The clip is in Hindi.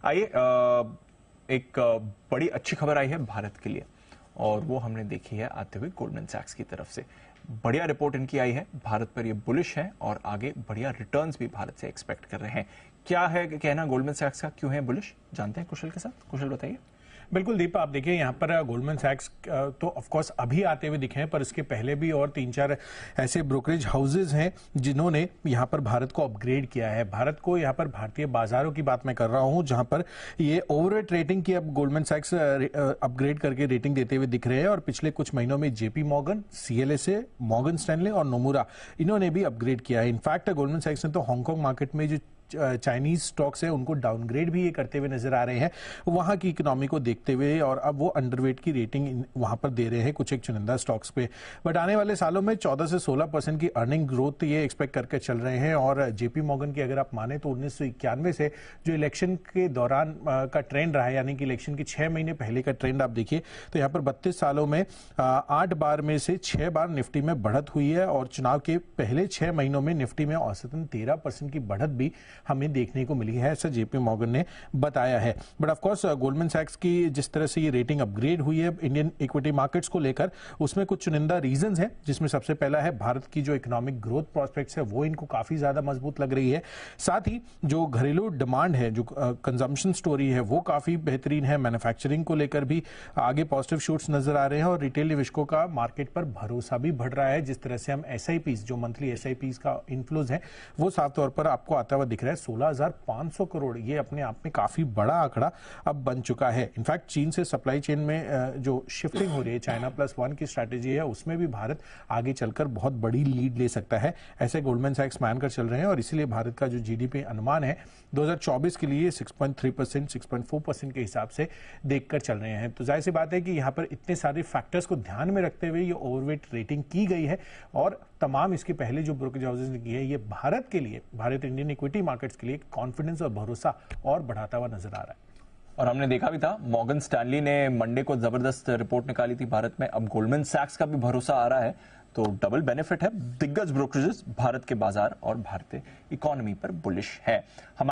आइए एक बड़ी अच्छी खबर आई है भारत के लिए और वो हमने देखी है आते हुए गोल्डमैन सैक्स की तरफ से। बढ़िया रिपोर्ट इनकी आई है, भारत पर ये बुलिश है और आगे बढ़िया रिटर्न्स भी भारत से एक्सपेक्ट कर रहे हैं। क्या है कहना गोल्डमैन सैक्स का, क्यों है बुलिश, जानते हैं कुशल के साथ। कुशल बताइए। बिल्कुल दीप, आप देखिए यहाँ पर गोल्डमैन सैक्स तो ऑफ कोर्स अभी आते हुए दिखे हैं, पर इसके पहले भी और 3-4 ऐसे ब्रोकरेज हाउसेज हैं जिन्होंने यहाँ पर भारत को अपग्रेड किया है। भारत को यहाँ पर भारतीय बाजारों की बात मैं कर रहा हूँ, जहां पर ये ओवरवेट रेटिंग की अब गोल्डमैन सैक्स अपग्रेड करके रेटिंग देते हुए दिख रहे हैं। और पिछले कुछ महीनों में JP Morgan, CLSA, Morgan Stanley और नोमुरा इन्होंने भी अपग्रेड किया है। इनफैक्ट गोल्डमैन सैक्स ने तो हांगकांग मार्केट में जो चाइनीज स्टॉक्स है उनको डाउनग्रेड भी ये करते हुए नजर आ रहे हैं वहां की इकोनॉमी को देखते हुए, और अब वो अंडरवेट की रेटिंग वहां पर दे रहे हैं कुछ एक चुनिंदा स्टॉक्स पे। बट आने वाले सालों में 14 से 16% की अर्निंग ग्रोथ ये एक्सपेक्ट करके चल रहे हैं। और जेपी मॉर्गन की अगर आप माने तो 1991 से जो इलेक्शन के दौरान का ट्रेंड रहा है, यानी कि इलेक्शन के 6 महीने पहले का ट्रेंड आप देखिए तो यहाँ पर 32 सालों में 8 बार में से 6 बार निफ्टी में बढ़त हुई है और चुनाव के पहले 6 महीनों में निफ्टी में औसतन 13% की बढ़त भी हमें देखने को मिली है, ऐसा जेपी मॉर्गन ने बताया है। बट ऑफ कोर्स गोल्डमैन सैक्स की जिस तरह से ये रेटिंग अपग्रेड हुई है इंडियन इक्विटी मार्केट्स को लेकर, उसमें कुछ चुनिंदा रीजंस हैं, जिसमें सबसे पहला है भारत की जो इकोनॉमिक ग्रोथ प्रोस्पेक्ट्स है वो इनको काफी ज्यादा मजबूत लग रही है। साथ ही जो घरेलू डिमांड है, जो कंजम्पशन स्टोरी है वो काफी बेहतरीन है। मैन्युफैक्चरिंग को लेकर भी आगे पॉजिटिव शूट्स नजर आ रहे हैं और रिटेल निवेशकों का मार्केट पर भरोसा भी बढ़ रहा है। जिस तरह से हम SIPs, जो मंथली SIPs का इन्फ्लोज है वो साफ तौर पर आपको आता हुआ दिख रहा है। 16,500 करोड़ ये अपने आप में काफी बड़ा आंकड़ा अब बन चुका है। इनफैक्ट चीन से सप्लाई चेन में जो शिफ्टिंग हो रही है, चाइना +1 की स्ट्रैटेजी है, उसमें भी भारत आगे चलकर बहुत बड़ी लीड ले सकता है, ऐसे गोल्डमैन सैक्स मान कर चल रहे हैं। और इसीलिए भारत का जो GDP अनुमान है 2024 के लिए 6.3%, 6.4% के हिसाब से देखकर चल रहे हैं। तो जाहिर सी बात है कि यहाँ पर इतने सारे फैक्टर्स को ध्यान में रखते हुए ये ओवरवेट रेटिंग की गई है। और तमाम इसके पहले जो ब्रोकरेज हाउसेज ने की है, ये भारत के लिए, भारत इंडियन इक्विटी मार्केट्स के लिए कॉन्फिडेंस और भरोसा और बढ़ाता हुआ नजर आ रहा है। और हमने देखा भी था, मॉर्गन स्टैनली ने मंडे को जबरदस्त रिपोर्ट निकाली थी भारत में। अब गोल्डमैन सैक्स का भी भरोसा आ रहा है, तो डबल बेनिफिट है। दिग्गज ब्रोकरेजेस भारत के बाजार और भारतीय इकोनॉमी पर बुलिश है।